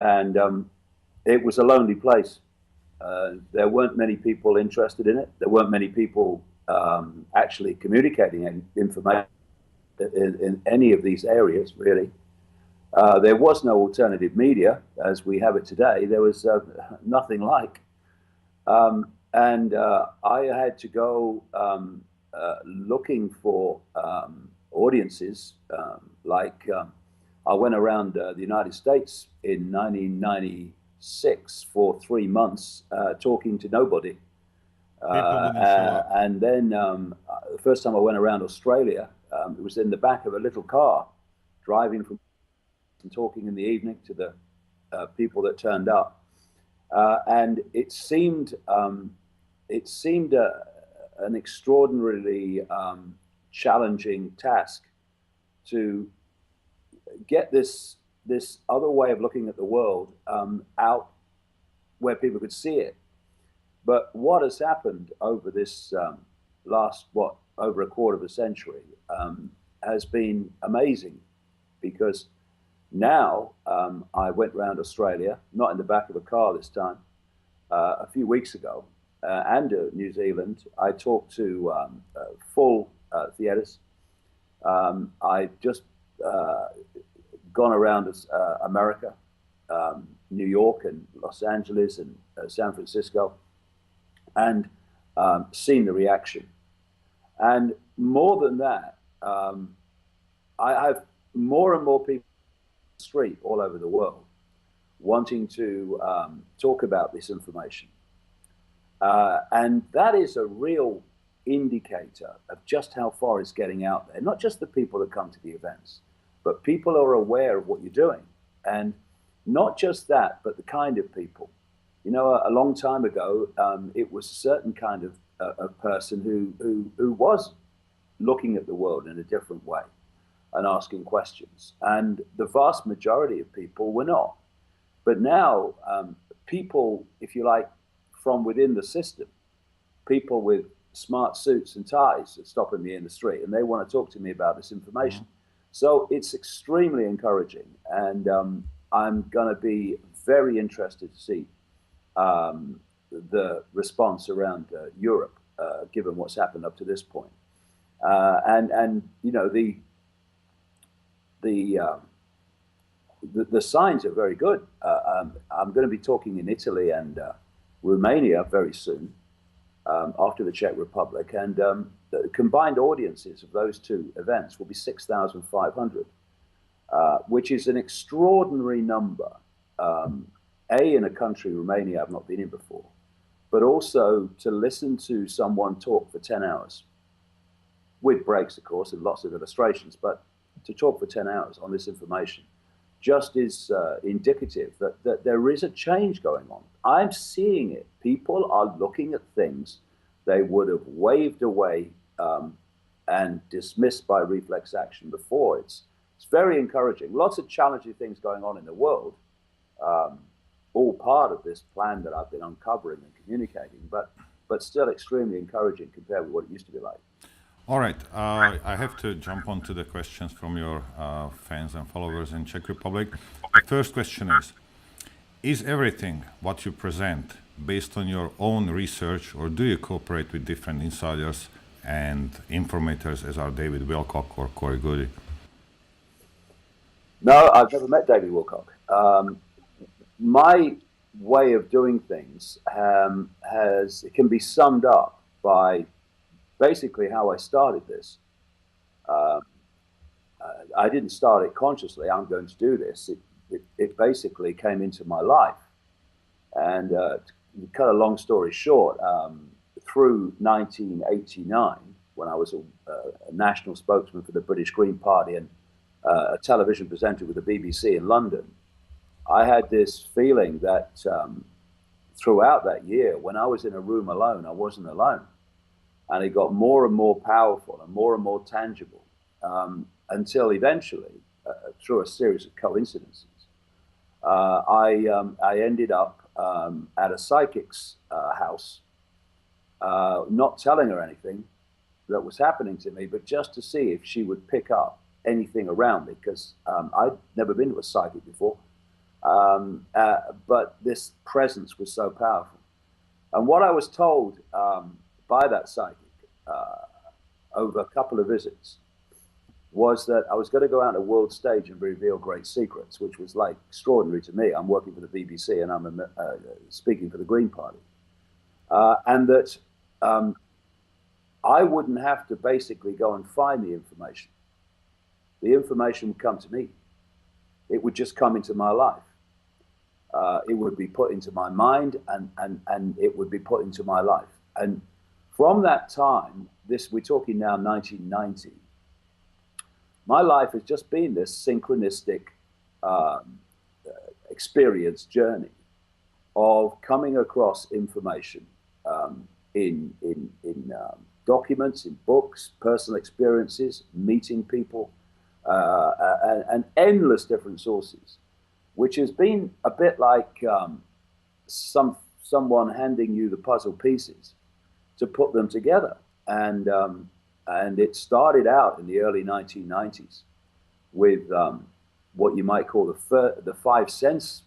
and it was a lonely place. There weren't many people interested in it. There weren't many people actually communicating any information in any of these areas, really. There was no alternative media as we have it today. There was nothing like. And I had to go looking for audiences. I went around the United States in 1996 for 3 months talking to nobody. People didn't show up. And then the first time I went around Australia, it was in the back of a little car, driving from and talking in the evening to the people that turned up, and it seemed an extraordinarily challenging task to get this other way of looking at the world out where people could see it. But what has happened over this last over a quarter of a century has been amazing, because now I went round Australia, not in the back of a car this time, a few weeks ago, and New Zealand. I talked to full theatres. I just gone around America, New York and Los Angeles and San Francisco, and seen the reaction. And more than that, I have more and more people on the street all over the world wanting to talk about this information. And that is a real indicator of just how far it's getting out there. Not just the people that come to the events, but people are aware of what you're doing. And not just that, but the kind of people. You know, a long time ago, it was a certain kind of a person who was looking at the world in a different way and asking questions. And the vast majority of people were not. But now, people, if you like, from within the system, people with smart suits and ties are stopping me in the street, and they want to talk to me about this information. So it's extremely encouraging, and I'm going to be very interested to see the response around Europe, given what's happened up to this point. And you know, the the signs are very good. I'm going to be talking in Italy and Romania very soon, after the Czech Republic, and the combined audiences of those two events will be 6,500, which is an extraordinary number. In a country, Romania, I've not been in before, but also to listen to someone talk for 10 hours, with breaks, of course, and lots of illustrations, but to talk for 10 hours on this information just is indicative that there is a change going on. I'm seeing it. People are looking at things they would have waved away and dismissed by reflex action before. It's very encouraging. Lots of challenging things going on in the world, all part of this plan that I've been uncovering and communicating, but still extremely encouraging compared with what it used to be like. All right, I have to jump onto the questions from your fans and followers in Czech Republic. The first question is everything what you present based on your own research, or do you cooperate with different insiders and informators as are David Wilcock or Corey Goody? No, I've never met David Wilcock. My way of doing things it can be summed up by basically how I started this. I didn't start it consciously. I'm going to do this. It basically came into my life. And to cut a long story short, through 1989, when I was a national spokesman for the British Green Party and a television presenter with the BBC in London, I had this feeling that throughout that year, when I was in a room alone, I wasn't alone. And it got more and more powerful and more tangible, until eventually, through a series of coincidences, I ended up at a psychic's house, not telling her anything that was happening to me, but just to see if she would pick up anything around me, because I'd never been to a psychic before. But this presence was so powerful. And what I was told by that psychic over a couple of visits was that I was going to go out on a world stage and reveal great secrets, which was like extraordinary to me. I'm working for the BBC and I'm speaking for the Green Party. And that I wouldn't have to basically go and find the information. The information would come to me. It would just come into my life. It would be put into my mind and it would be put into my life. And from that time, we're talking now 1990, my life has just been this synchronistic experience journey of coming across information in documents, in books, personal experiences, meeting people, and endless different sources, which has been a bit like someone handing you the puzzle pieces to put them together. And it started out in the early 1990s with what you might call the five sense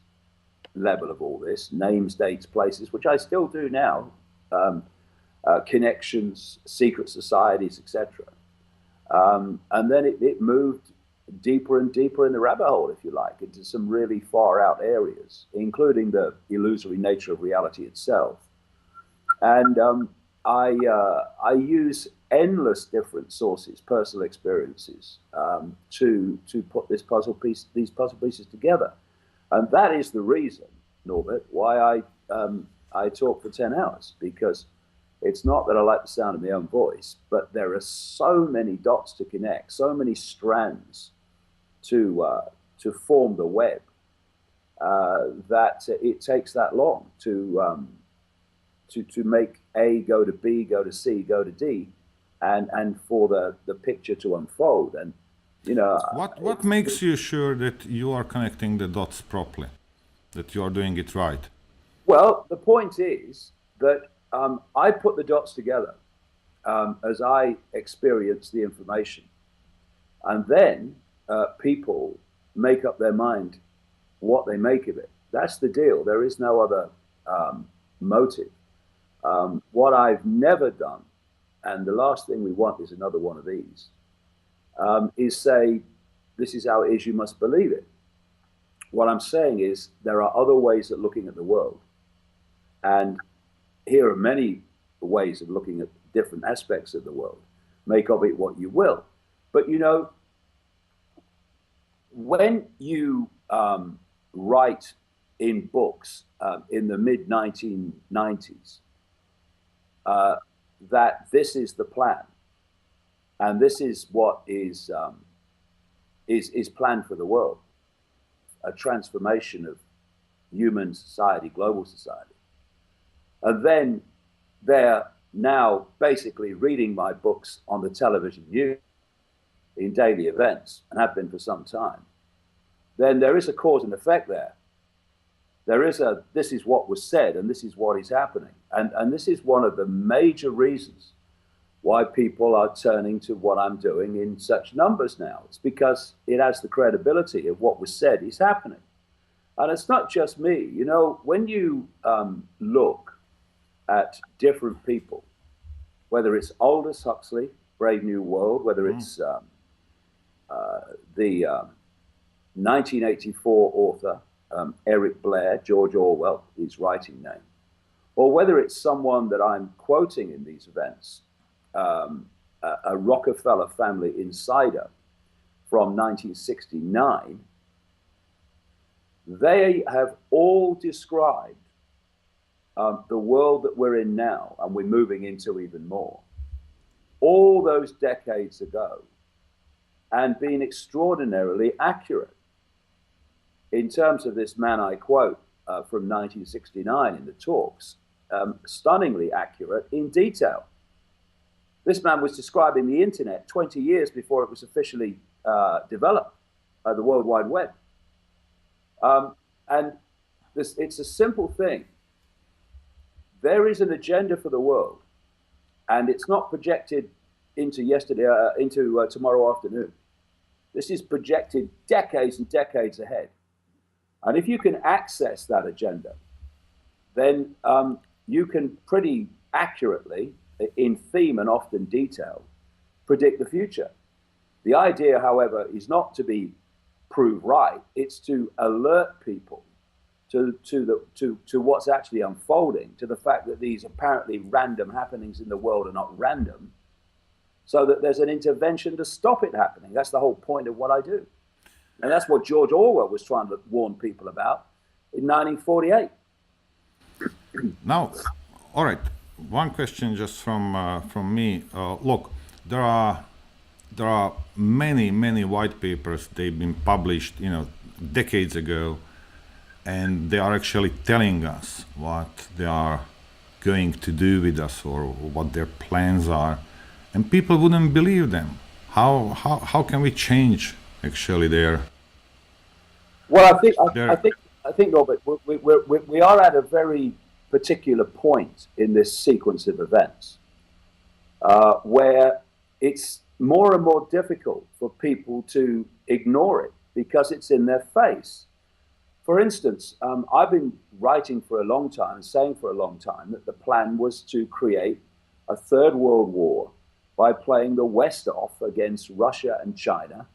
level of all this: names, dates, places, which I still do now, connections, secret societies, etc. And then it moved deeper and deeper in the rabbit hole, if you like, into some really far out areas, including the illusory nature of reality itself. And I use endless different sources, personal experiences, to put these puzzle pieces together. And that is the reason, Norbert, why I talk for 10 hours, because it's not that I like the sound of my own voice, but there are so many dots to connect, so many strands to form the web, that it takes that long to make A go to B, go to C, go to D, and for the picture to unfold. And what makes you sure that you are connecting the dots properly, that you are doing it right? Well, the point is that I put the dots together as I experience the information, and then people make up their mind what they make of it. That's the deal. There is no other motive. What I've never done, and the last thing we want is another one of these, is say, this is how it is, you must believe it. What I'm saying is there are other ways of looking at the world. And here are many ways of looking at different aspects of the world. Make of it what you will. But when you write in books in the mid-1990s, that this is the plan, and this is what is planned for the world, a transformation of human society, global society. And then they're now basically reading my books on the television news in daily events, and have been for some time. Then there is a cause and effect there. There is this is what was said, and this is what is happening. And this is one of the major reasons why people are turning to what I'm doing in such numbers now. It's because it has the credibility of what was said is happening. And it's not just me. When you look at different people, whether it's Aldous Huxley, Brave New World, whether it's the 1984 author, Eric Blair, George Orwell, his writing name, or whether it's someone that I'm quoting in these events, a Rockefeller family insider from 1969, they have all described the world that we're in now, and we're moving into even more, all those decades ago, and being extraordinarily accurate. In terms of this man I quote from 1969 in the talks, stunningly accurate in detail. This man was describing the internet 20 years before it was officially developed, the World Wide Web. And it's a simple thing. There is an agenda for the world, and it's not projected into tomorrow afternoon. This is projected decades and decades ahead. And if you can access that agenda, then you can pretty accurately, in theme and often detail, predict the future. The idea, however, is not to be proved right. It's to alert people to what's actually unfolding, to the fact that these apparently random happenings in the world are not random, so that there's an intervention to stop it happening. That's the whole point of what I do. And that's what George Orwell was trying to warn people about in 1948. Now, all right, one question just from me. Look, there are many white papers. They've been published, decades ago, and they are actually telling us what they are going to do with us or what their plans are, and people wouldn't believe them. How can we change actually their? Well, I think, Robert, we are at a very particular point in this sequence of events where it's more and more difficult for people to ignore it because it's in their face. For instance, I've been writing for a long time and saying for a long time that the plan was to create a third world war by playing the West off against Russia and China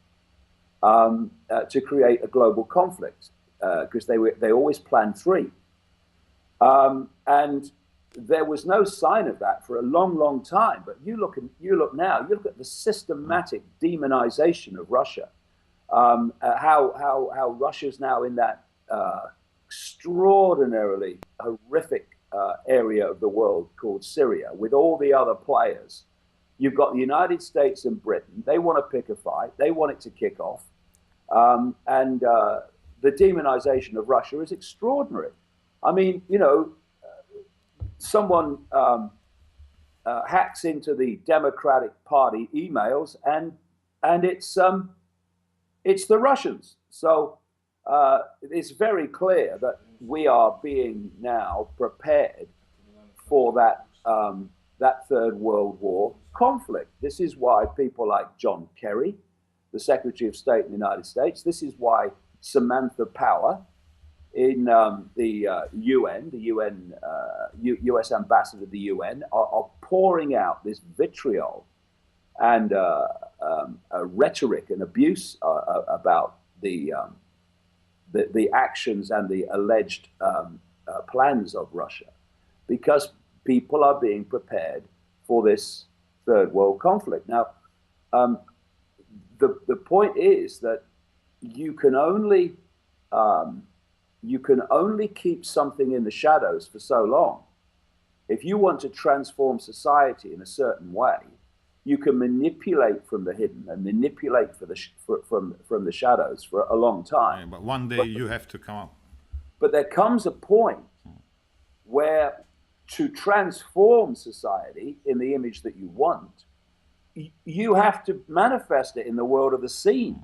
to create a global conflict, because they always planned three. And there was no sign of that for a long time. But you look now, you look at the systematic demonization of Russia, how Russia's now in that extraordinarily horrific area of the world called Syria, with all the other players. You've got the United States and Britain. They want to pick a fight. They want it to kick off. And the demonization of Russia is extraordinary. I mean, someone hacks into the Democratic Party emails, and it's the Russians. So it's very clear that we are being now prepared for that Third World War conflict. This is why people like John Kerry, the Secretary of State in the United States, this is why Samantha Power in the US ambassador to the UN are pouring out this vitriol and rhetoric and abuse about the actions and the alleged plans of Russia, because people are being prepared for this third world conflict. Now, the point is that you can only keep something in the shadows for so long. If you want to transform society in a certain way, you can manipulate from the hidden and manipulate from the shadows for a long time. Yeah, but one day you have to come up. But there comes a point where, to transform society in the image that you want, you have to manifest it in the world of the seen.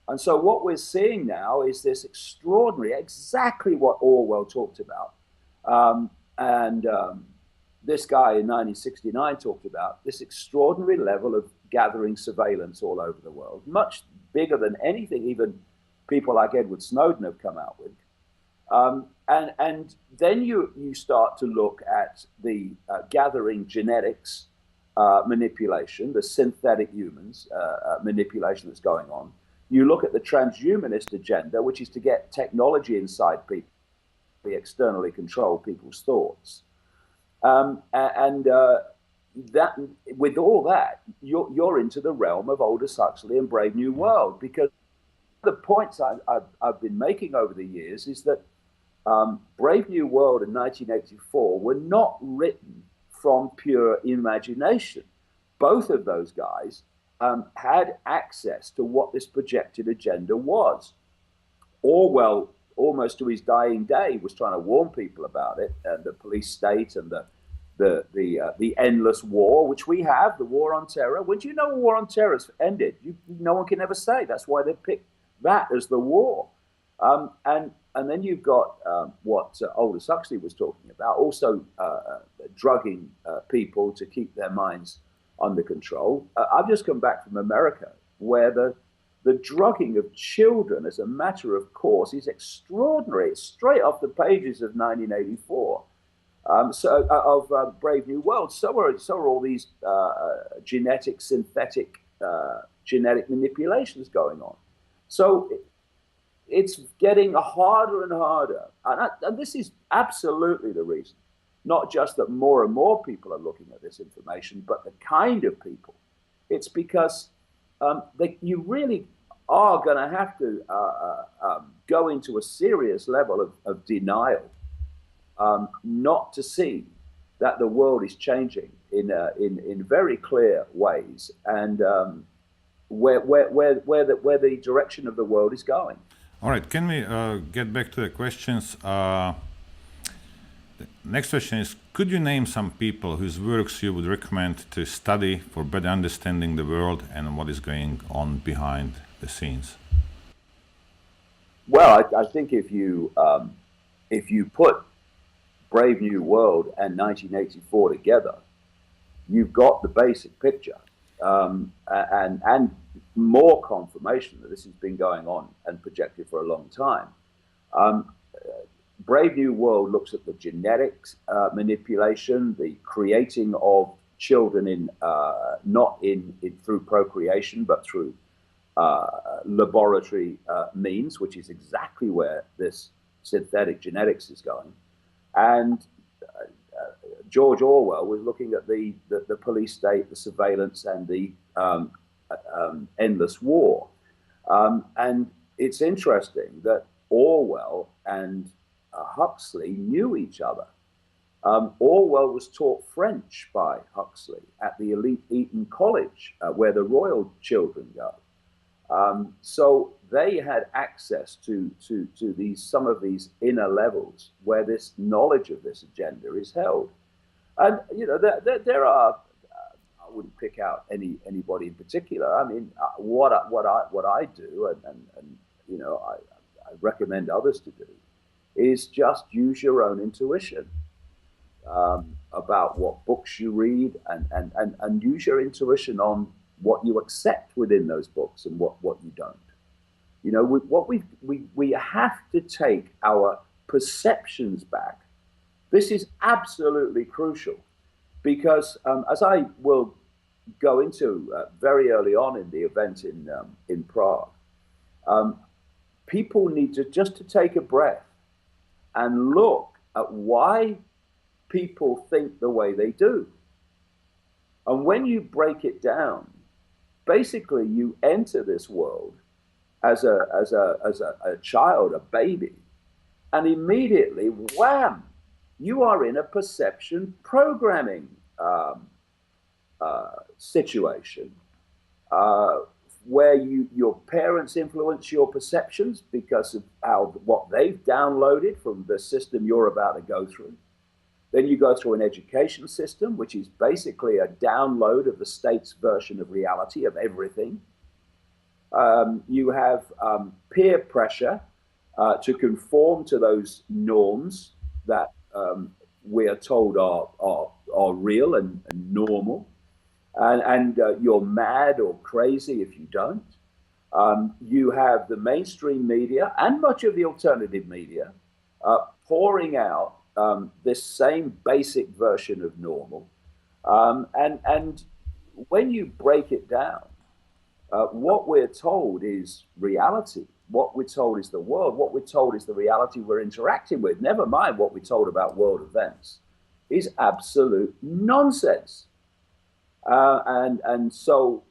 And so what we're seeing now is this extraordinary, exactly what Orwell talked about. This guy in 1969 talked about this extraordinary level of gathering surveillance all over the world, much bigger than anything even people like Edward Snowden have come out with. And then you start to look at the gathering genetics manipulation, the synthetic humans manipulation that's going on. You look at the transhumanist agenda, which is to get technology inside people, to externally control people's thoughts. That, with all that, you're into the realm of Aldous Huxley and Brave New World, because the points I've been making over the years is that Brave New World in 1984 were not written from pure imagination. Both of those guys had access to what this projected agenda was. Orwell, almost to his dying day, was trying to warn people about it, and the police state and the endless war, which we have, the war on terror. When do you know a war on terror has ended? No one can ever say. That's why they picked that as the war. And then you've got what Aldous Huxley was talking about, also drugging people to keep their minds under control. I've just come back from America, where the drugging of children as a matter of course is extraordinary. It's straight off the pages of 1984. Of Brave New World. So are all these genetic, synthetic, genetic manipulations going on. So it's getting harder and harder. And this is absolutely the reason, not just that more and more people are looking at this information, but the kind of people. It's because you really are going to have to go into a serious level of denial, not to see that the world is changing in very clear ways, and where the direction of the world is going. All right, can we get back to the questions? The next question is, could you name some people whose works you would recommend to study for better understanding the world and what is going on behind the scenes? Well, I think if you put Brave New World and 1984 together, you've got the basic picture, and more confirmation that this has been going on and projected for a long time. Brave New World looks at the genetics manipulation, the creating of children in not through procreation, but through laboratory means, which is exactly where this synthetic genetics is going. And George Orwell was looking at the police state, the surveillance, and the endless war. And it's interesting that Orwell and Huxley knew each other. Orwell was taught French by Huxley at the elite Eton College, where the royal children go. So they had access to some of these inner levels where this knowledge of this agenda is held. And there are, I wouldn't pick out anybody in particular. I mean, what I do, and I recommend others to do, is just use your own intuition about what books you read, and use your intuition on what you accept within those books and what you don't. We have to take our perceptions back. This is absolutely crucial, because as I will go into very early on in the event in Prague, people need to just to take a breath and look at why people think the way they do. And when you break it down, basically you enter this world as a child, a baby, and immediately, wham, you are in a perception programming situation where your parents influence your perceptions because of what they've downloaded from the system you're about to go through. Then you go through an education system, which is basically a download of the state's version of reality of everything. You have peer pressure to conform to those norms that we are told are real and normal. And you're mad or crazy if you don't. You have the mainstream media and much of the alternative media pouring out this same basic version of normal. And when you break it down, what we're told is reality. What we're told is the world. What we're told is the reality we're interacting with. Never mind what we're told about world events is absolute nonsense. And so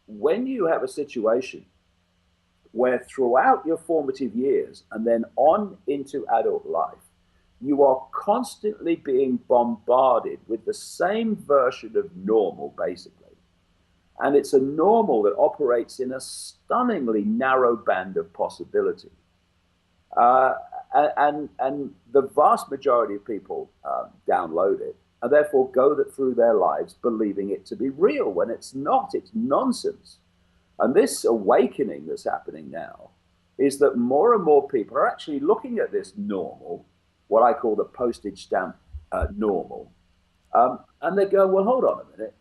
when you have a situation where throughout your formative years and then on into adult life, you are constantly being bombarded with the same version of normal, basically. And it's a normal that operates in a stunningly narrow band of possibility. And the vast majority of people download it and therefore go through their lives believing it to be real when it's not. It's nonsense. And this awakening that's happening now is that more and more people are actually looking at this normal, what I call the postage stamp normal, and they go, well, hold on a minute.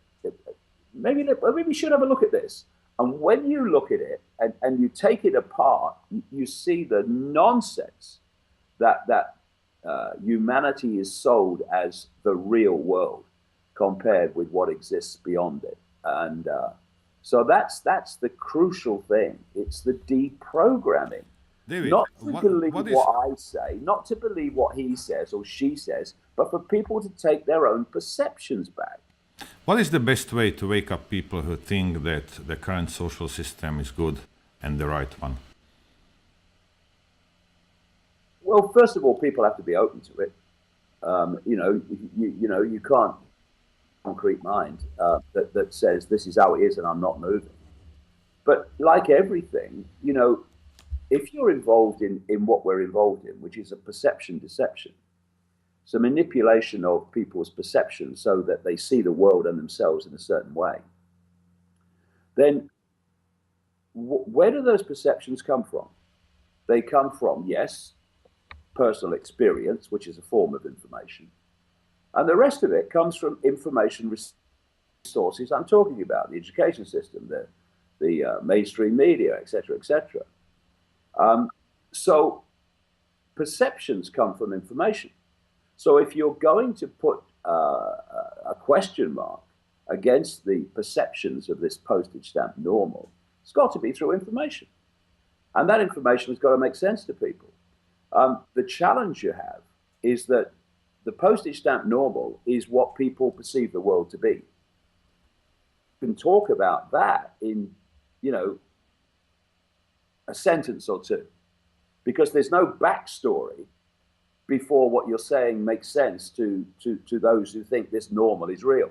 Maybe we should have a look at this. And when you look at it and you take it apart, you see the nonsense that humanity is sold as the real world compared with what exists beyond it. And so that's the crucial thing. It's the deprogramming. David, Not to believe what is what I say, not to believe what he says or she says, but for people to take their own perceptions back. what is the best way to wake up people who think that the current social system is good and the right one? Well, first of all, people have to be open to it. You can't concrete mind that says this is how it is and I'm not moving. But like everything, if you're involved in what we're involved in, which is a perception deception, so manipulation of people's perceptions so that they see the world and themselves in a certain way, then where do those perceptions come from? They come from, yes, personal experience, which is a form of information. And the rest of it comes from information resources I'm talking about, the education system, the mainstream media, etc., etc. So perceptions come from information. So if you're going to put a question mark against the perceptions of this postage stamp normal, it's got to be through information. And that information has got to make sense to people. The challenge you have is that the postage stamp normal is what people perceive the world to be. You can talk about that in, a sentence or two, because there's no backstory before what you're saying makes sense to those who think this normal is real.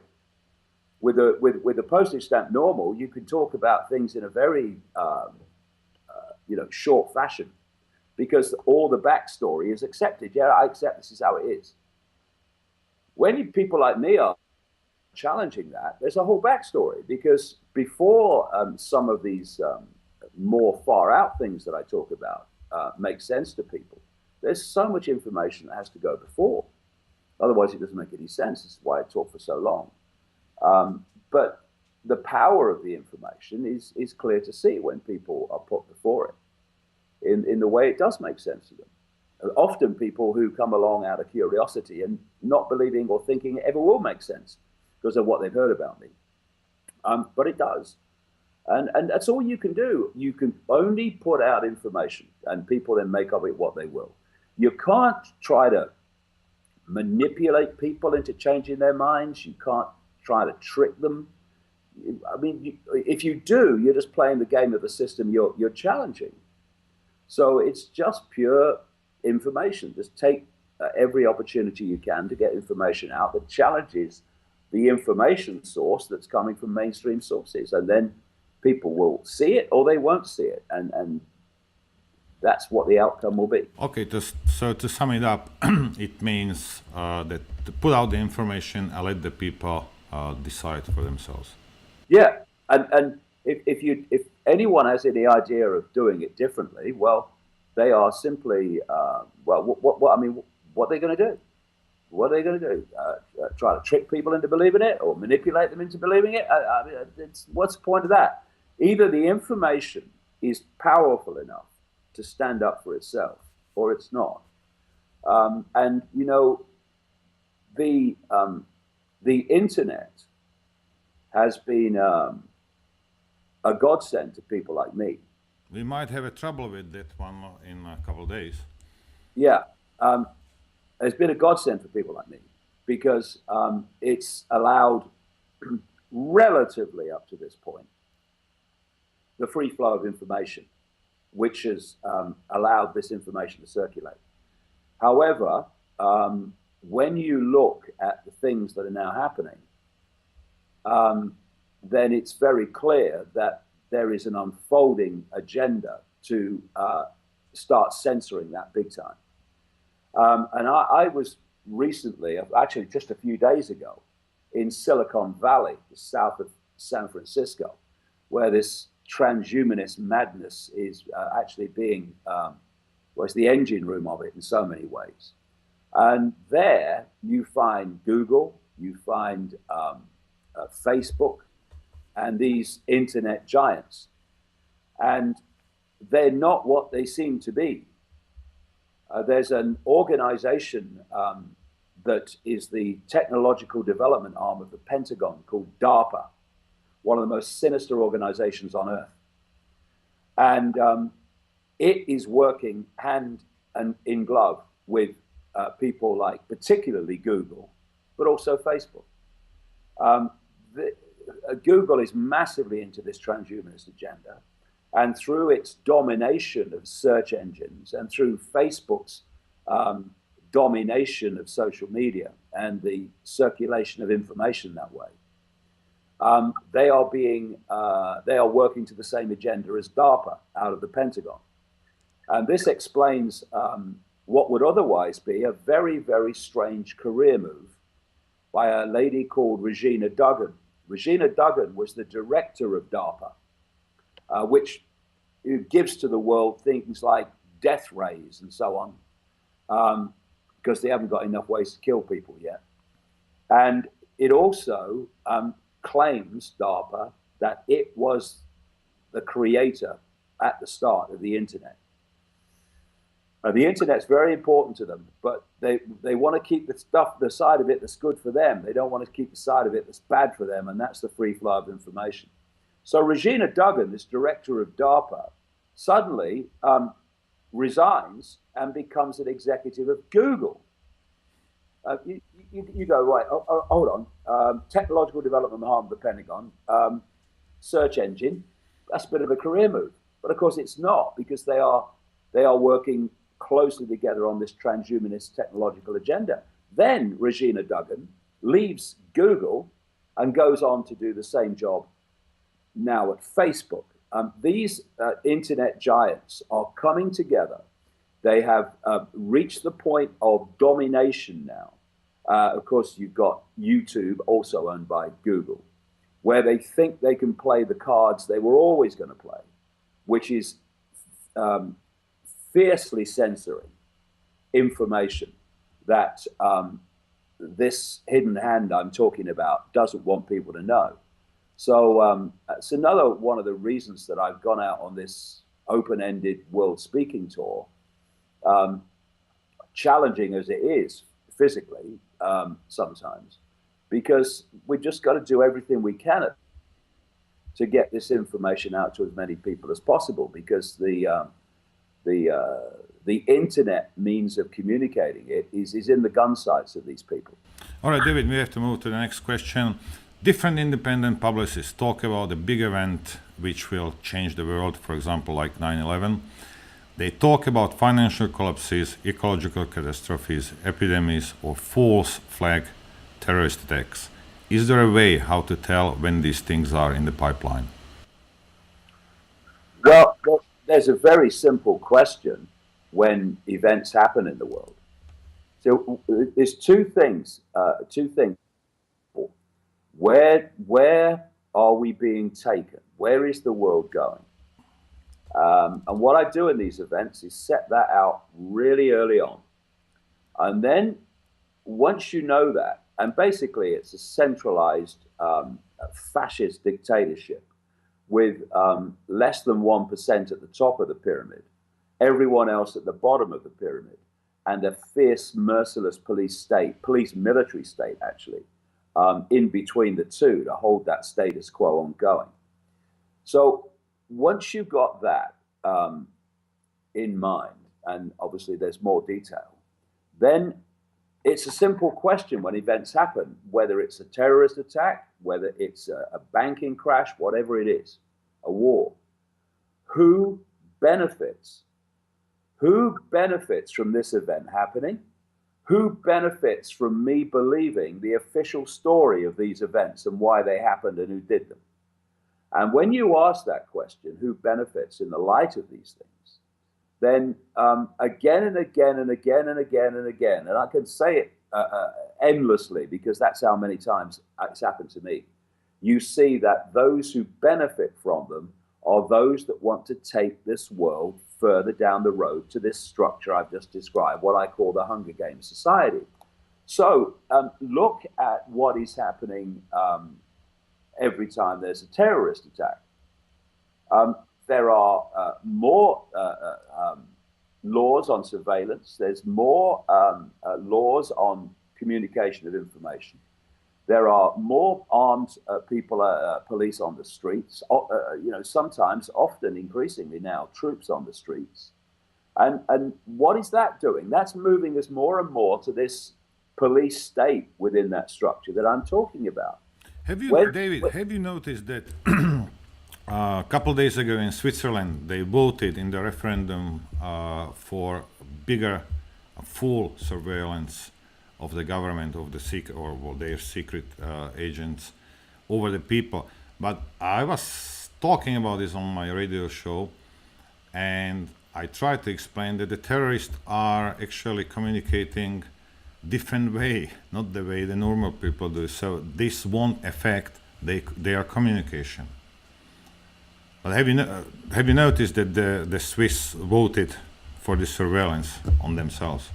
With the postage stamp normal, you can talk about things in a very short fashion, because all the backstory is accepted. Yeah, I accept this is how it is. When people like me are challenging that, there's a whole backstory, because before some of these more far out things that I talk about make sense to people, there's so much information that has to go before. Otherwise, it doesn't make any sense. This is why I talk for so long. But the power of the information is clear to see when people are put before it in the way it does make sense to them. Often people who come along out of curiosity and not believing or thinking it ever will make sense because of what they've heard about me. But it does. And that's all you can do. You can only put out information and people then make of it what they will. You can't try to manipulate people into changing their minds. You can't try to trick them. If you do, you're just playing the game of the system you're challenging. So it's just pure information. Just take every opportunity you can to get information out that challenges the information source that's coming from mainstream sources. And then people will see it or they won't see it. And that's what the outcome will be. Okay, so to sum it up, it means that to put out the information and let the people decide for themselves. Yeah, and if anyone has any idea of doing it differently, well, they are simply what are they going to do? What are they going to do? Try to trick people into believing it or manipulate them into believing it? What's the point of that? Either the information is powerful enough to stand up for itself, or it's not. The internet has been a godsend to people like me. We might have a trouble with that one in a couple of days. Yeah, it's been a godsend for people like me because it's allowed, relatively up to this point, the free flow of information, which has allowed this information to circulate. However, when you look at the things that are now happening, then it's very clear that there is an unfolding agenda to start censoring that big time. And I was recently, actually just a few days ago, in Silicon Valley, south of San Francisco, where this transhumanist madness is actually being, it's the engine room of it in so many ways. And there you find Google, you find Facebook, and these internet giants. And they're not what they seem to be. There's an organization that is the technological development arm of the Pentagon called DARPA, one of the most sinister organizations on earth. And it is working hand and in glove with people like particularly Google, but also Facebook. Google is massively into this transhumanist agenda. And through its domination of search engines and through Facebook's domination of social media and the circulation of information that way, they are working to the same agenda as DARPA out of the Pentagon. And this explains what would otherwise be a very, very strange career move by a lady called Regina Duggan. Regina Duggan was the director of DARPA, which gives to the world things like death rays and so on, because they haven't got enough ways to kill people yet. And it also claims, DARPA, that it was the creator at the start of the internet. The internet's very important to them, but they want to keep the side of it that's good for them. They don't want to keep the side of it that's bad for them, and that's the free flow of information. So Regina Duggan, this director of DARPA, suddenly resigns and becomes an executive of Google. You go, right, hold on. Technological development arm of the Pentagon, search engine, that's a bit of a career move. But of course it's not, because they are working closely together on this transhumanist technological agenda. Then Regina Duggan leaves Google and goes on to do the same job now at Facebook. These internet giants are coming together. They have reached the point of domination now. Of course, you've got YouTube, also owned by Google, where they think they can play the cards they were always going to play, which is fiercely censoring information that this hidden hand I'm talking about doesn't want people to know. So it's another one of the reasons that I've gone out on this open-ended world speaking tour, challenging as it is physically sometimes, because we've just got to do everything we can to get this information out to as many people as possible, because the internet means of communicating it is in the gun sights of these people. All right, David, we have to move to the next question. Different independent publicists talk about a big event which will change the world, for example, like 9/11. They talk about financial collapses, ecological catastrophes, epidemics, or false flag terrorist attacks. Is there a way how to tell when these things are in the pipeline? Well, there's a very simple question when events happen in the world. So there's two things. Where are we being taken? Where is the world going? And what I do in these events is set that out really early on. And then once you know that, and basically it's a centralized fascist dictatorship with less than 1% at the top of the pyramid, everyone else at the bottom of the pyramid, and a fierce, merciless police military state actually, in between the two to hold that status quo ongoing. So once you've got that in mind, and obviously there's more detail, then it's a simple question when events happen, whether it's a terrorist attack, whether it's a banking crash, whatever it is, a war. Who benefits? Who benefits from this event happening? Who benefits from me believing the official story of these events and why they happened and who did them? And when you ask that question, who benefits in the light of these things, then again and again and again and again and again, and I can say it endlessly because that's how many times it's happened to me, you see that those who benefit from them are those that want to take this world further down the road to this structure I've just described, what I call the Hunger Games society. So look at what is happening every time there's a terrorist attack. There are more laws on surveillance. There's more laws on communication of information. There are more armed people, police on the streets. Sometimes, often, increasingly now, troops on the streets. And what is that doing? That's moving us more and more to this police state within that structure that I'm talking about. David, have you noticed that a couple of days ago in Switzerland, they voted in the referendum for bigger, full surveillance of the government, of the their secret agents over the people. But I was talking about this on my radio show, and I tried to explain that the terrorists are actually communicating different way, not the way the normal people do. So this won't affect their communication. But have you noticed that the Swiss voted for the surveillance on themselves?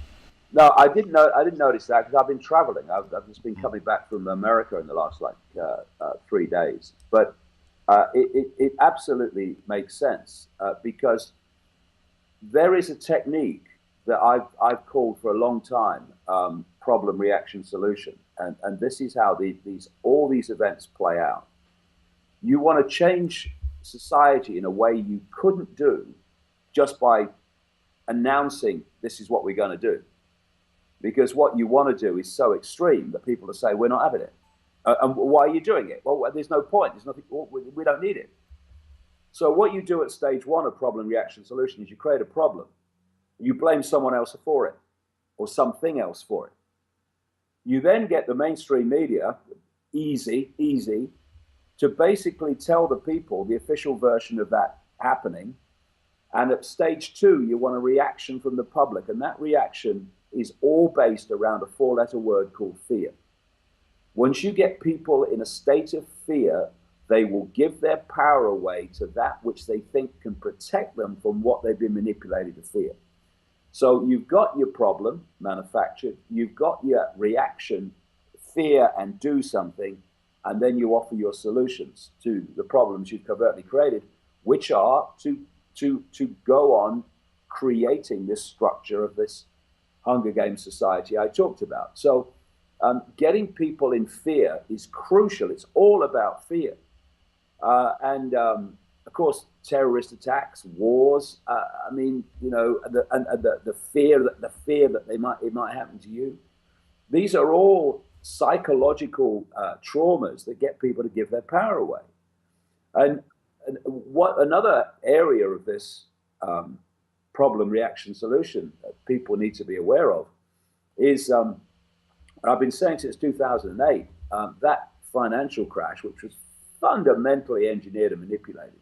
No, I didn't notice that because I've been traveling. I've just been coming back from America in the last 3 days. But it absolutely makes sense because there is a technique that I've called for a long time, problem, reaction, solution, and this is how all these events play out. You want to change society in a way you couldn't do just by announcing this is what we're going to do, because what you want to do is so extreme that people will say we're not having it. And why are you doing it? Well, there's no point. There's nothing. We don't need it. So what you do at stage one of problem, reaction, solution is you create a problem. You blame someone else for it or something else for it. You then get the mainstream media, easy, to basically tell the people the official version of that happening. And at stage two, you want a reaction from the public. And that reaction is all based around a 4-letter word called fear. Once you get people in a state of fear, they will give their power away to that which they think can protect them from what they've been manipulated to fear. So you've got your problem manufactured, you've got your reaction, fear and do something, and then you offer your solutions to the problems you've covertly created, which are to go on creating this structure of this Hunger Games society I talked about. So getting people in fear is crucial. It's all about fear. Of course, terrorist attacks, wars. The fear that it might happen to you. These are all psychological traumas that get people to give their power away. And what another area of this problem, reaction, solution that people need to be aware of is, I've been saying since 2008, that financial crash, which was fundamentally engineered and manipulated,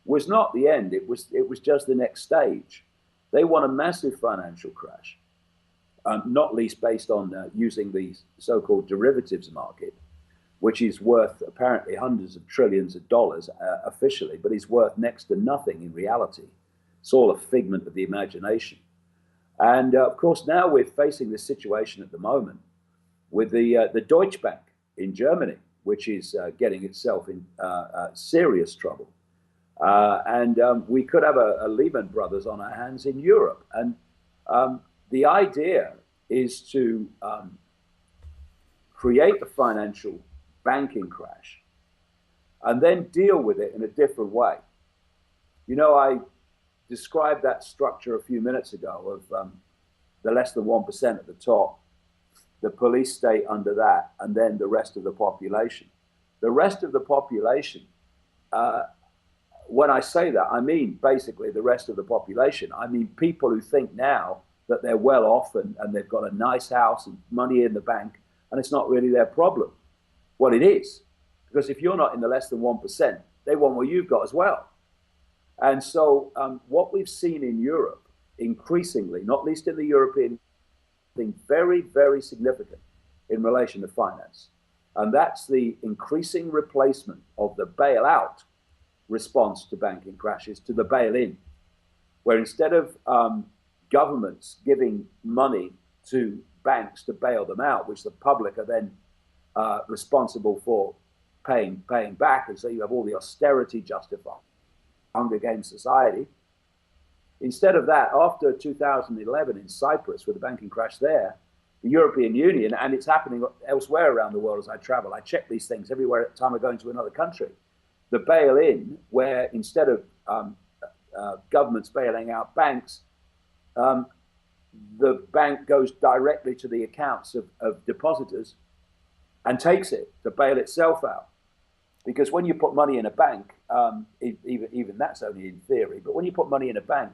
was not the end. It was just the next stage. They want a massive financial crash, not least based on using the so-called derivatives market, which is worth apparently hundreds of trillions of dollars officially, but is worth next to nothing in reality. It's all a figment of the imagination. And of course, now we're facing this situation at the moment with the Deutsche Bank in Germany, which is getting itself in serious trouble. We could have a Lehman Brothers on our hands in Europe. And the idea is to create a financial banking crash and then deal with it in a different way. I described that structure a few minutes ago of the less than 1% at the top, the police state under that, and then the rest of the population. The rest of the population, when I say that, I mean basically the rest of the population. I mean people who think now that they're well off and they've got a nice house and money in the bank, and it's not really their problem. Well, it is, because if you're not in the less than 1%, they want what you've got as well. And so what we've seen in Europe increasingly, not least in the European thing, very, very significant in relation to finance. And that's the increasing replacement of the bailout response to banking crashes to the bail-in, where instead of governments giving money to banks to bail them out, which the public are then responsible for paying back, and so you have all the austerity justified Hunger Games society. Instead of that, after 2011 in Cyprus with the banking crash there, the European Union, and it's happening elsewhere around the world as I travel, I check these things everywhere at the time I go into another country. The bail-in, where instead of governments bailing out banks, the bank goes directly to the accounts of depositors and takes it to bail itself out. Because when you put money in a bank, even that's only in theory, but when you put money in a bank,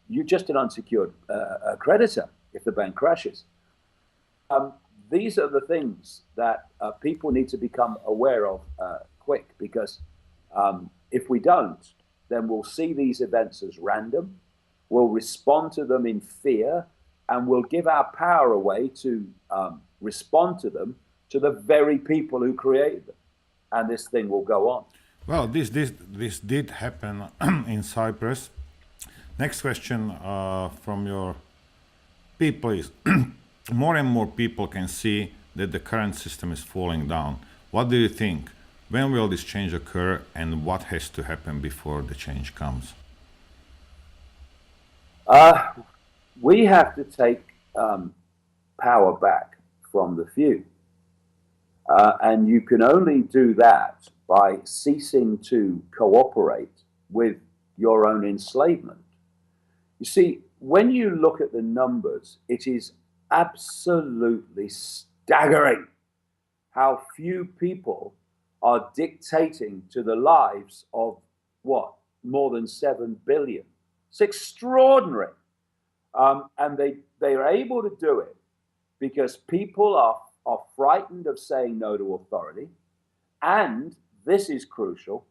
you're just an unsecured creditor if the bank crashes. These are the things that people need to become aware of quick, because if we don't, then we'll see these events as random, we'll respond to them in fear, and we'll give our power away to respond to them to the very people who created them. And this thing will go on. Well, this did happen in Cyprus. Next question from your people is, more and more people can see that the current system is falling down. What do you think? When will this change occur, and what has to happen before the change comes? We have to take power back from the few. And you can only do that by ceasing to cooperate with your own enslavement. You see, when you look at the numbers, it is absolutely staggering how few people are dictating to the lives of, more than 7 billion. It's extraordinary. And they are able to do it because people are frightened of saying no to authority. And this is crucial,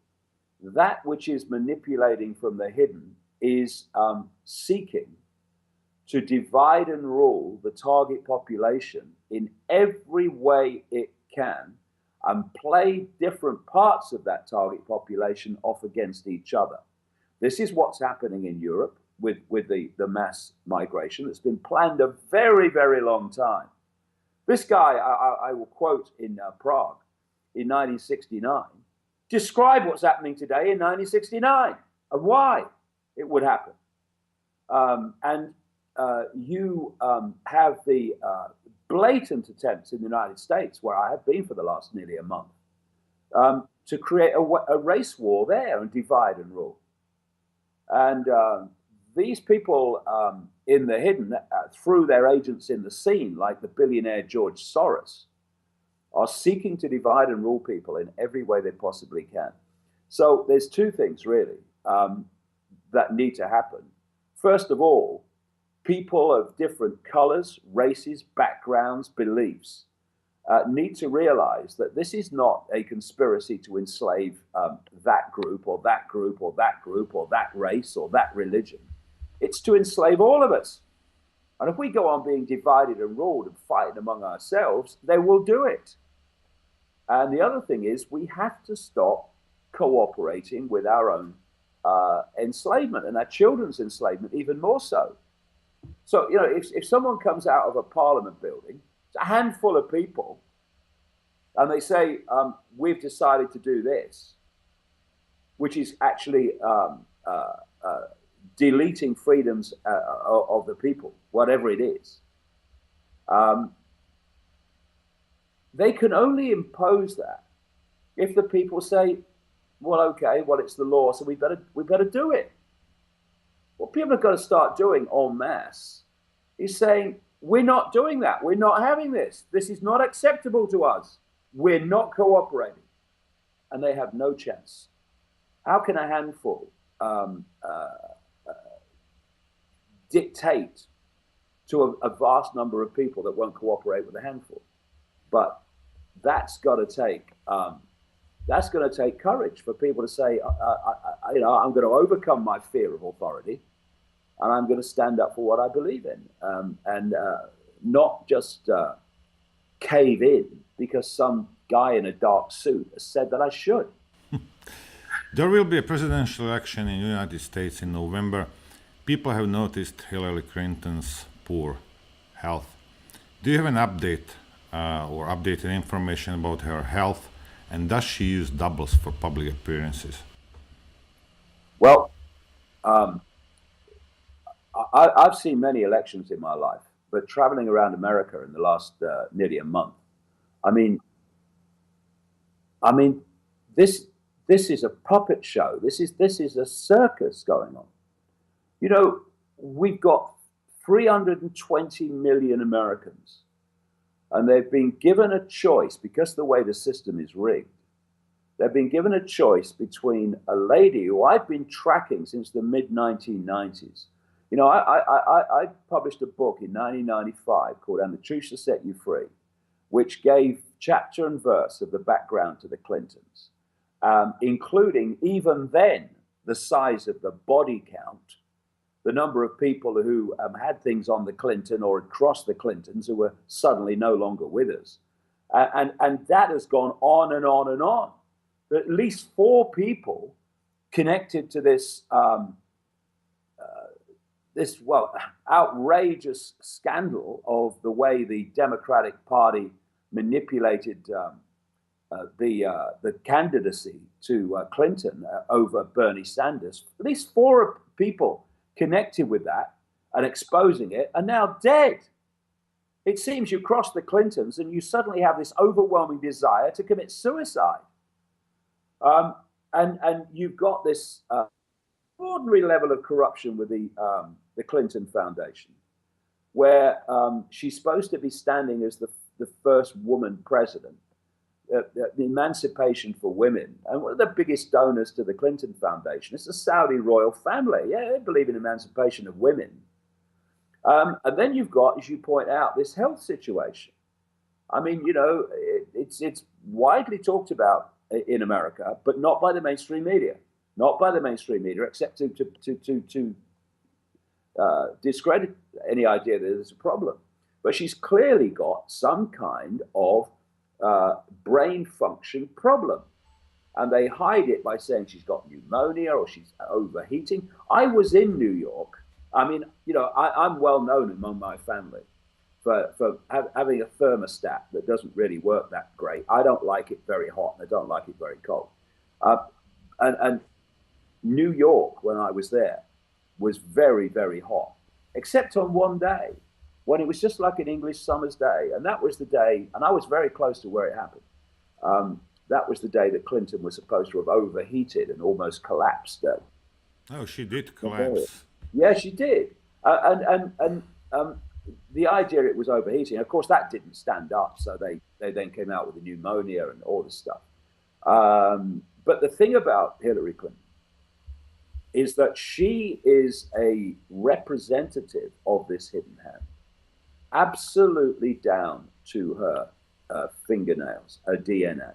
that which is manipulating from the hidden is seeking to divide and rule the target population in every way it can and play different parts of that target population off against each other. This is what's happening in Europe with the mass migration that's been planned a very, very long time. This guy, I will quote in Prague in 1969, describe what's happening today in 1969 and why it would happen. You have the blatant attempts in the United States, where I have been for the last nearly a month, to create a race war there and divide and rule. And these people in the hidden, through their agents in the scene, like the billionaire George Soros, are seeking to divide and rule people in every way they possibly can. So there's two things really that need to happen. First of all, people of different colors, races, backgrounds, beliefs need to realize that this is not a conspiracy to enslave that group or that group or that group or that race or that religion. It's to enslave all of us. And if we go on being divided and ruled and fighting among ourselves, they will do it. And the other thing is, we have to stop cooperating with our own enslavement and our children's enslavement even more so. So, you know, if someone comes out of a parliament building, it's a handful of people, and they say, we've decided to do this, which is actually deleting freedoms of the people, whatever it is, they can only impose that if the people say, well, okay, well, it's the law, so we better do it. What people have got to start doing en masse is saying, we're not doing that. We're not having this. This is not acceptable to us. We're not cooperating. And they have no chance. How can a handful dictate to a vast number of people that won't cooperate with a handful? But that's got to take courage for people to say, I'm going to overcome my fear of authority, and I'm going to stand up for what I believe in, and not just cave in because some guy in a dark suit has said that I should. There will be a presidential election in the United States in November. People have noticed Hillary Clinton's poor health. Do you have an update or updated information about her health And does she use doubles for public appearances? Well, um, I've seen many elections in my life, but traveling around America in the last nearly a month, I mean, I mean, this this is a puppet show. This is a circus going on. You know, we've got 320 million Americans, and they've been given a choice because the way the system is rigged. They've been given a choice between a lady who I've been tracking since the mid 1990s. You know, I published a book in 1995 called "And the Truth Shall Set You Free," which gave chapter and verse of the background to the Clintons, including even then the size of the body count, the number of people who had things on the Clinton or had crossed the Clintons who were suddenly no longer with us. And that has gone on and on and on. At least 4 people connected to this outrageous scandal of the way the Democratic Party manipulated the candidacy to Clinton over Bernie Sanders. At least 4 people connected with that and exposing it are now dead. It seems you cross the Clintons and you suddenly have this overwhelming desire to commit suicide. And you've got this ordinary level of corruption with the Clinton Foundation, where she's supposed to be standing as the first woman president, the emancipation for women. And one of the biggest donors to the Clinton Foundation is the Saudi royal family. Yeah, they believe in emancipation of women. And then you've got, as you point out, this health situation. I mean, you know, it's widely talked about in America, but not by the mainstream media. Not by the mainstream media, except to discredit any idea that there's a problem. But she's clearly got some kind of brain function problem. And they hide it by saying she's got pneumonia or she's overheating. I was in New York. I mean, you know, I'm well known among my family for having a thermostat that doesn't really work that great. I don't like it very hot and I don't like it very cold. And New York, when I was there, was very, very hot, except on one day when it was just like an English summer's day. And that was the day, and I was very close to where it happened. That was the day that Clinton was supposed to have overheated and almost collapsed. Oh, she did collapse. Yeah, she did. And the idea it was overheating, of course, that didn't stand up. So they then came out with the pneumonia and all this stuff. But the thing about Hillary Clinton is that she is a representative of this hidden hand, absolutely down to her fingernails, her DNA.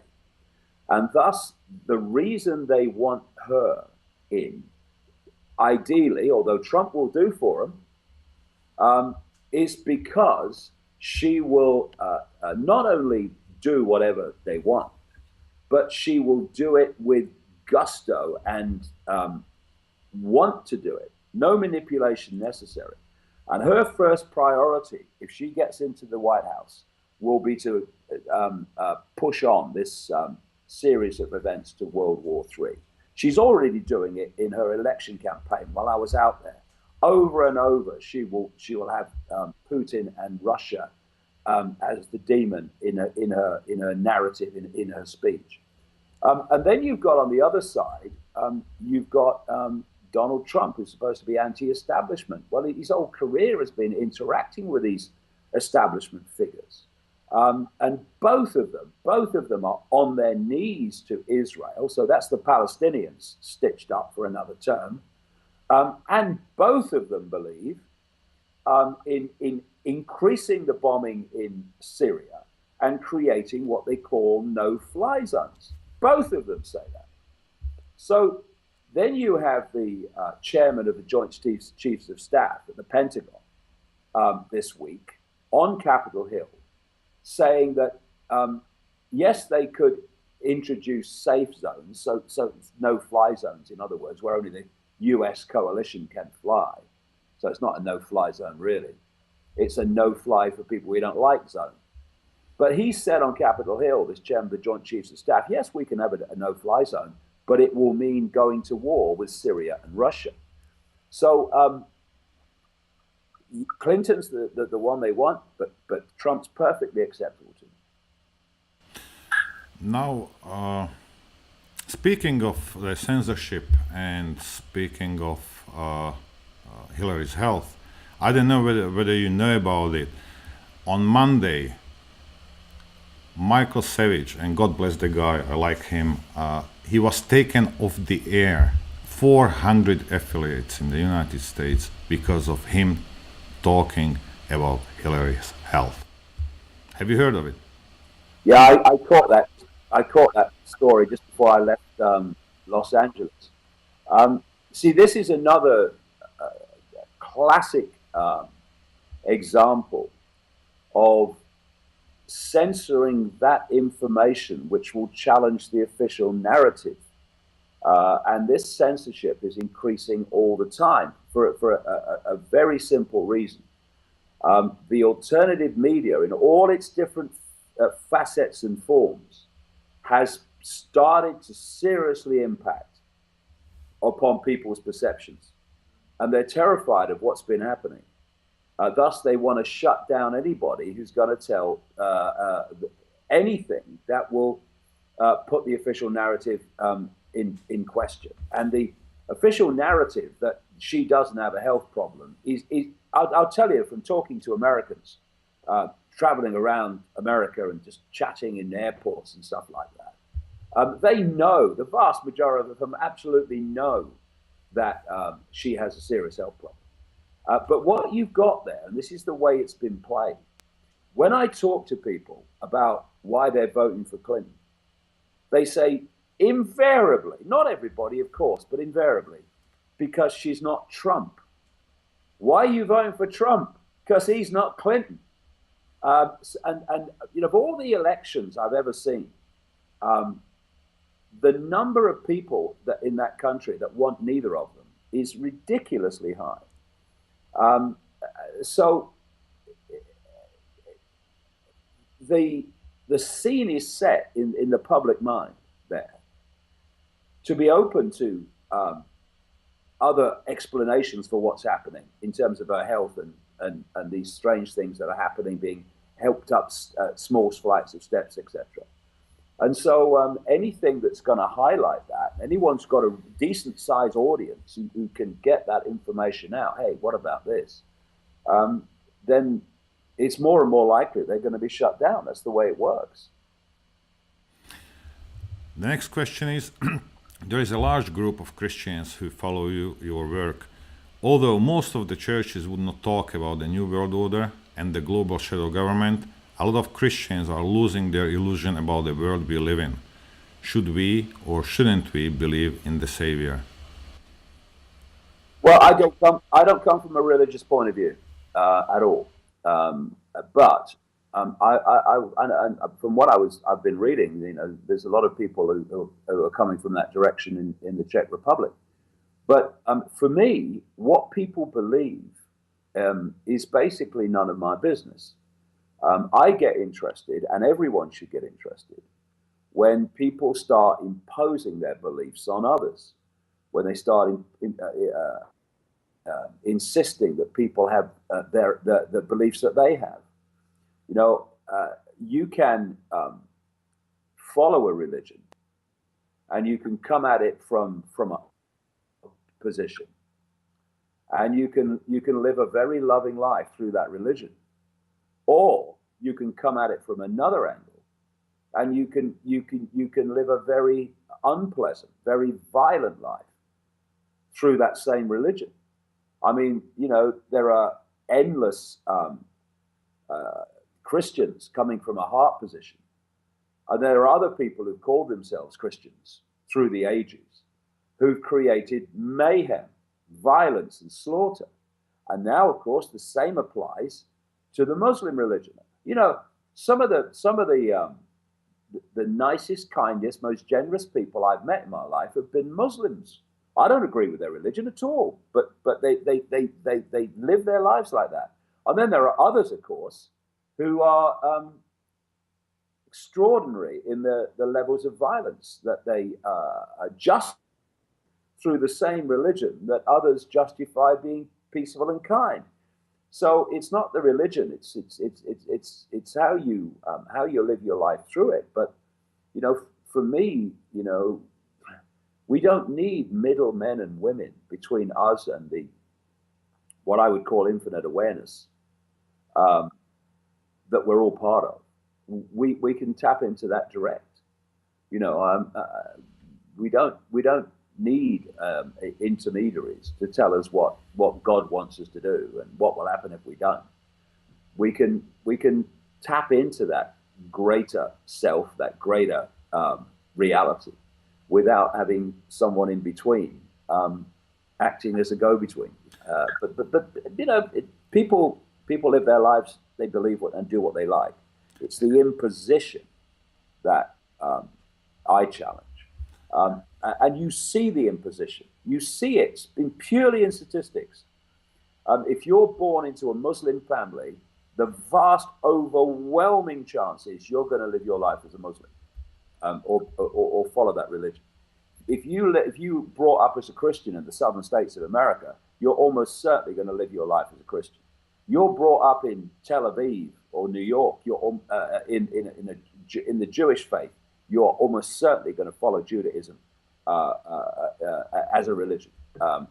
And thus, the reason they want her in, ideally, although Trump will do for them, is because she will not only do whatever they want, but she will do it with gusto and want to do it. No manipulation necessary. And her first priority, if she gets into the White House, will be to push on this series of events to World War III. She's already doing it in her election campaign. While I was out there, over and over, she will have Putin and Russia as the demon in her narrative, in her speech. And then you've got on the other side, you've got Donald Trump, who's supposed to be anti-establishment. Well, his whole career has been interacting with these establishment figures. And both of them are on their knees to Israel. So that's the Palestinians stitched up for another term. And both of them believe in increasing the bombing in Syria and creating what they call no-fly zones. Both of them say that. So then you have the chairman of the Joint Chiefs of Staff at the Pentagon this week on Capitol Hill saying that, yes, they could introduce safe zones, so no-fly zones, in other words, where only the US coalition can fly. So it's not a no-fly zone, really. It's a no-fly for people we don't like zone. But he said on Capitol Hill, this chairman of the Joint Chiefs of Staff, yes, we can have a no-fly zone, but it will mean going to war with Syria and Russia. So Clinton's the one they want, but Trump's perfectly acceptable to them. Now, speaking of the censorship and speaking of Hillary's health, I don't know whether you know about it. On Monday, Michael Savage, and God bless the guy, I like him, he was taken off the air, 400 affiliates in the United States, because of him talking about Hillary's health. Have you heard of it? Yeah, I caught that. I caught that story just before I left Los Angeles. See, this is another classic example of censoring that information which will challenge the official narrative. And this censorship is increasing all the time for a very simple reason. The alternative media, in all its different facets and forms, has started to seriously impact upon people's perceptions. And they're terrified of what's been happening. Thus, they want to shut down anybody who's going to tell anything that will put the official narrative in question. And the official narrative that she doesn't have a health problem is I'll tell you from talking to Americans, traveling around America and just chatting in airports and stuff like that. They know, the vast majority of them absolutely know that she has a serious health problem. But what you've got there, and this is the way it's been played, when I talk to people about why they're voting for Clinton, they say invariably, not everybody, of course, but invariably, because she's not Trump. Why are you voting for Trump? Because he's not Clinton. And you know, of all the elections I've ever seen, the number of people that in that country that want neither of them is ridiculously high. So the scene is set in the public mind there to be open to other explanations for what's happening in terms of her health and these strange things that are happening, being helped up small flights of steps, etc. And so anything that's going to highlight that, anyone's got a decent sized audience who can get that information out, hey, what about this? Then it's more and more likely they're going to be shut down. That's the way it works. The next question is, there is a large group of Christians who follow your work. Although most of the churches would not talk about the New World Order and the global shadow government, a lot of Christians are losing their illusion about the world we live in. Should we or shouldn't we believe in the Savior? Well, I don't come from a religious point of view at all. But from what I've been reading, you know, there's a lot of people who are coming from that direction in the Czech Republic. But for me, what people believe is basically none of my business. I get interested, and everyone should get interested, when people start imposing their beliefs on others, when they start insisting that people have the beliefs that they have. You know, you can follow a religion, and you can come at it from a position, and you can live a very loving life through that religion. Or you can come at it from another angle, and you can live a very unpleasant, very violent life through that same religion. I mean, you know, there are endless Christians coming from a heart position, and there are other people who call themselves Christians through the ages, who've created mayhem, violence, and slaughter. And now, of course, the same applies to the Muslim religion. You know, some of the nicest, kindest, most generous people I've met in my life have been Muslims. I don't agree with their religion at all, but they live their lives like that. And then there are others, of course, who are extraordinary in the levels of violence that they just through the same religion that others justify being peaceful and kind. So it's not the religion; it's how you live your life through it. But for me, we don't need middle men and women between us and the what I would call infinite awareness that we're all part of. We can tap into that direct. We don't need intermediaries to tell us what God wants us to do and what will happen if we don't. We can tap into that greater self, that greater reality, without having someone in between acting as a go-between. But people live their lives. They believe and do what they like. It's the imposition that I challenge. And you see the imposition. You see it purely in statistics. If you're born into a Muslim family, the vast, overwhelming chances you're going to live your life as a Muslim, or follow that religion. If you brought up as a Christian in the southern states of America, you're almost certainly going to live your life as a Christian. You're brought up in Tel Aviv or New York, you're in the Jewish faith, you're almost certainly going to follow Judaism as a religion,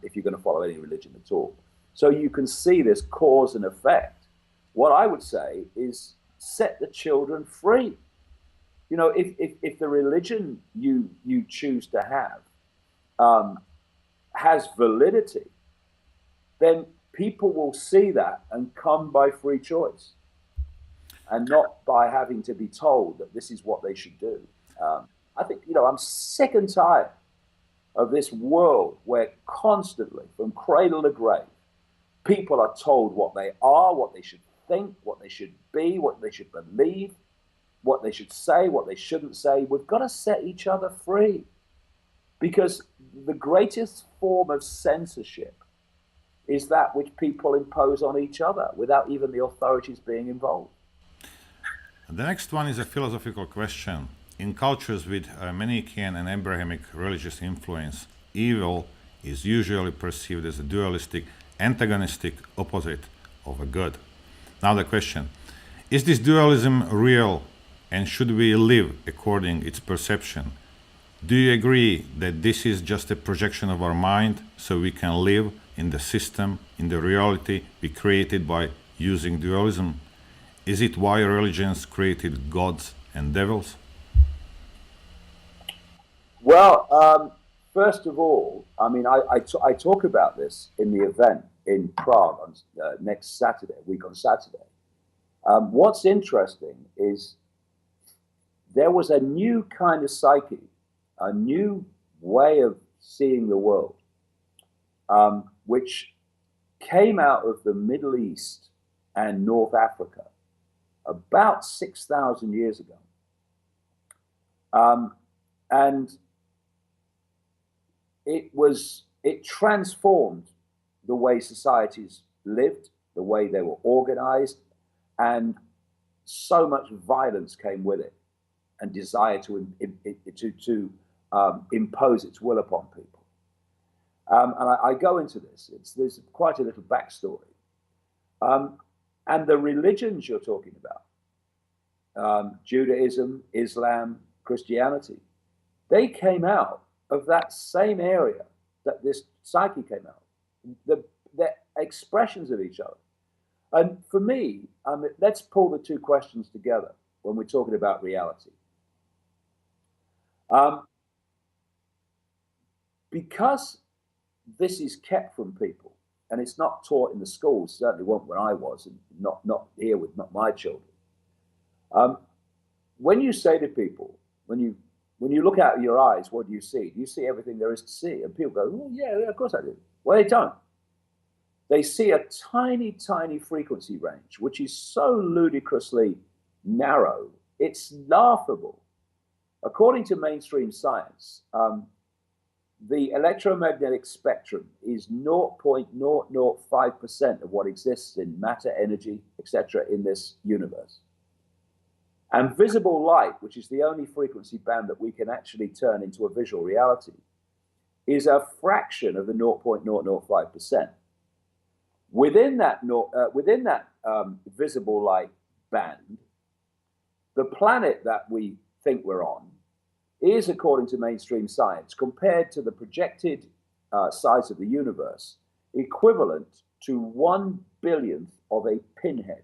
if you're going to follow any religion at all. So you can see this cause and effect. What I would say is set the children free. If the religion you choose to have has validity, then people will see that and come by free choice, and not by having to be told that this is what they should do. I think, I'm sick and tired of this world where constantly, from cradle to grave, people are told what they are, what they should think, what they should be, what they should believe, what they should say, what they shouldn't say. We've got to set each other free, because the greatest form of censorship is that which people impose on each other without even the authorities being involved. The next one is a philosophical question. In cultures with Manichaean and Abrahamic religious influence, evil is usually perceived as a dualistic, antagonistic opposite of a good. Now the question, is this dualism real, and should we live according its perception? Do you agree that this is just a projection of our mind so we can live in the system, in the reality we created by using dualism? Is it why religions created gods and devils? Well, first of all, I talk about this in the event in Prague on next Saturday, week on Saturday. What's interesting is there was a new kind of psyche, a new way of seeing the world, which came out of the Middle East and North Africa about 6,000 years ago. And it transformed the way societies lived, the way they were organized, and so much violence came with it, and desire to impose its will upon people. And I go into this. There's quite a little backstory. And the religions you're talking about, Judaism, Islam, Christianity, they came out of that same area that this psyche came out. They're expressions of each other. And for me, let's pull the two questions together when we're talking about reality. Because this is kept from people, and it's not taught in the schools, certainly wasn't when I was, and not here with not my children. When you say to people, when you look out of your eyes, what do you see? Do you see everything there is to see? And people go, oh, yeah, of course I do. Well, they don't. They see a tiny, tiny frequency range, which is so ludicrously narrow, it's laughable. According to mainstream science, the electromagnetic spectrum is 0.005% of what exists in matter, energy, etc. in this universe. And visible light, which is the only frequency band that we can actually turn into a visual reality, is a fraction of the 0.005%. Within that visible light band, the planet that we think we're on is, according to mainstream science, compared to the projected size of the universe, equivalent to 1/100000th of a pinhead.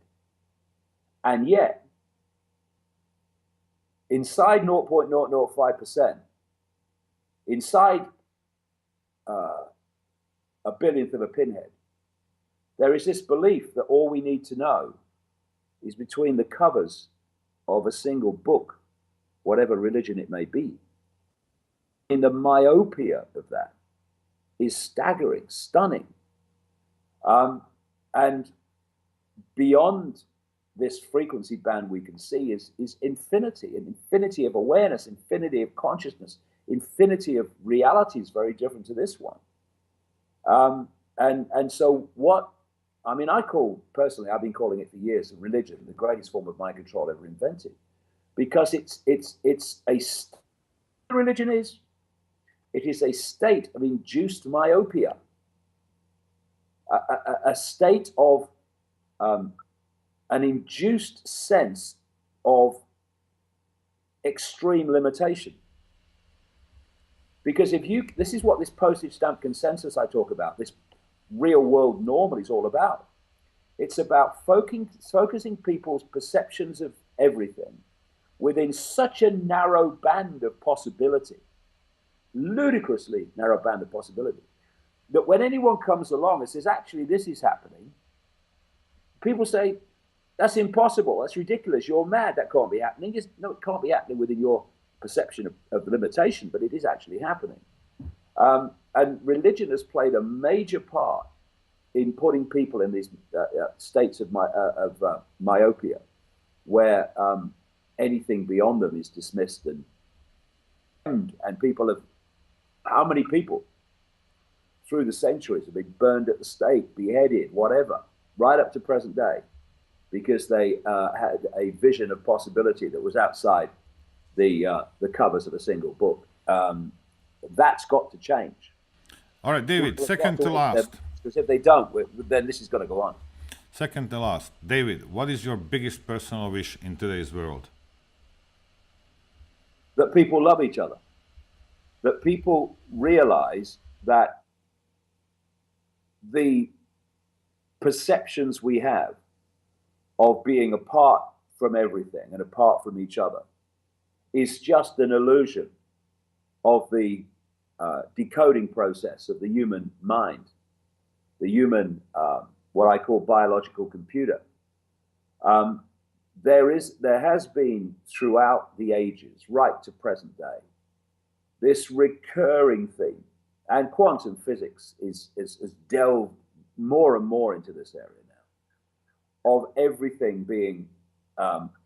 And yet, inside 0.005%, inside a billionth of a pinhead, there is this belief that all we need to know is between the covers of a single book, whatever religion it may be. And the myopia of that is staggering, stunning. And beyond this frequency band we can see is infinity, an infinity of awareness, infinity of consciousness, infinity of realities very different to this one. And so what, I mean, personally, I've been calling it for years, religion, the greatest form of mind control ever invented, because religion is, it is a state of induced myopia, a state of an induced sense of extreme limitation. Because this is what this postage stamp consensus I talk about, this real world normal is all about. It's about focusing people's perceptions of everything within such a narrow band of possibility, ludicrously narrow band of possibility, that when anyone comes along and says, actually, this is happening, people say, that's impossible, that's ridiculous, you're mad, that can't be happening. No, it can't be happening within your perception of limitation, but it is actually happening. And religion has played a major part in putting people in these states of myopia, where anything beyond them is dismissed, and people have, how many people through the centuries have been burned at the stake, beheaded, whatever, right up to present day, because they had a vision of possibility that was outside the covers of a single book. That's got to change. All right, David, second to last. Because if they don't, then this is going to go on. Second to last. David, what is your biggest personal wish in today's world? That people love each other. That people realize that the perceptions we have of being apart from everything and apart from each other is just an illusion of the decoding process of the human mind, the human, what I call biological computer. There has been throughout the ages, right to present day, this recurring theme, and quantum physics has delved more and more into this area now, of everything being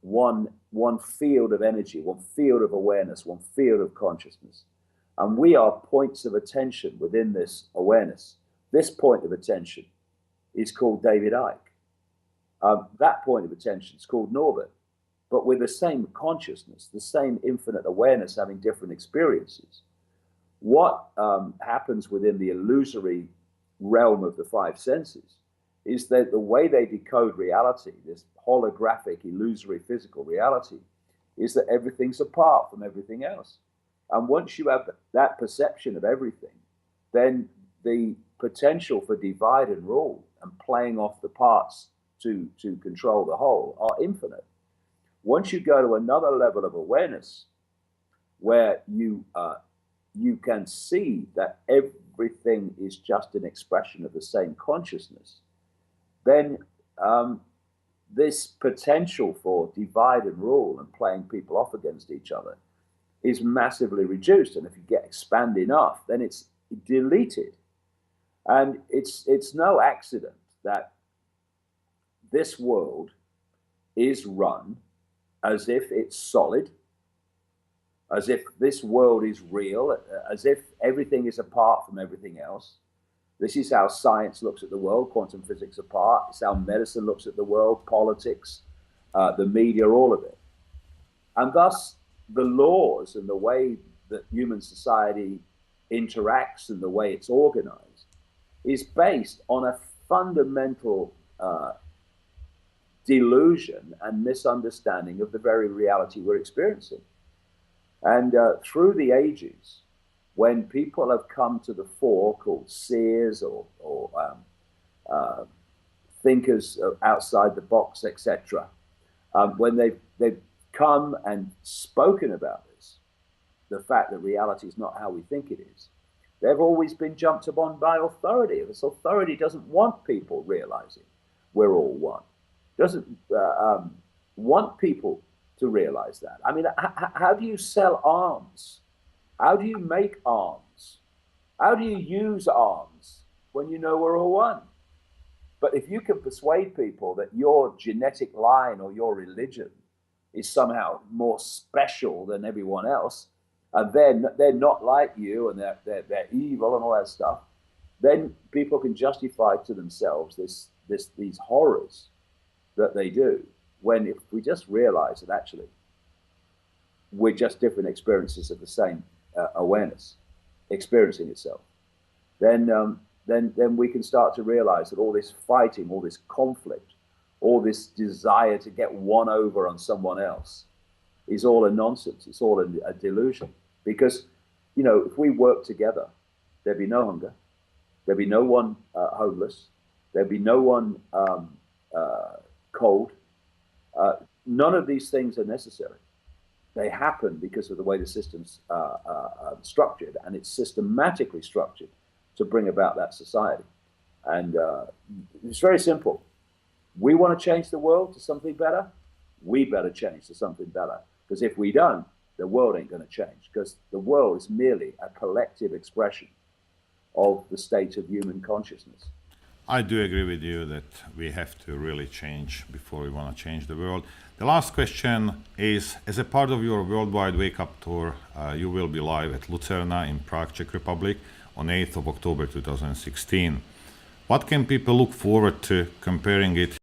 one field of energy, one field of awareness, one field of consciousness. And we are points of attention within this awareness. This point of attention is called David Icke. That point of attention is called Norbert. But with the same consciousness, the same infinite awareness, having different experiences. What happens within the illusory realm of the five senses is that the way they decode reality, this holographic, illusory, physical reality, is that everything's apart from everything else. And once you have that perception of everything, then the potential for divide and rule and playing off the parts to control the whole are infinite. Once you go to another level of awareness, where you can see that everything is just an expression of the same consciousness, then this potential for divide and rule and playing people off against each other is massively reduced. And if you expand enough, then it's deleted. And it's no accident that this world is run as if it's solid, as if this world is real, as if everything is apart from everything else. This is how science looks at the world, quantum physics apart. It's how medicine looks at the world, politics, the media, all of it. And thus, the laws and the way that human society interacts and the way it's organized is based on a fundamental delusion and misunderstanding of the very reality we're experiencing. And through the ages, when people have come to the fore, called seers or thinkers outside the box, etc., when they've come and spoken about this, the fact that reality is not how we think it is, they've always been jumped upon by authority. This authority doesn't want people realizing we're all one, doesn't want people to realize that. I mean, how do you sell arms? How do you make arms? How do you use arms when you know we're all one? But if you can persuade people that your genetic line or your religion is somehow more special than everyone else, and they're not like you, and they're evil and all that stuff, then people can justify to themselves these horrors that they do. When if we just realize that actually we're just different experiences of the same awareness experiencing itself, then we can start to realize that all this fighting, all this conflict, all this desire to get one over on someone else is all a nonsense. It's all a delusion. Because, you know, if we work together, there'd be no hunger, there'd be no one homeless, there'd be no one cold. None of these things are necessary. They happen because of the way the system's structured, and it's systematically structured to bring about that society. And it's very simple. We want to change the world to something better. We better change to something better. Because if we don't, the world ain't going to change. Because the world is merely a collective expression of the state of human consciousness. I do agree with you that we have to really change before we want to change the world. The last question is, as a part of your worldwide wake-up tour, you will be live at Lucerna in Prague, Czech Republic on 8th of October 2016. What can people look forward to comparing it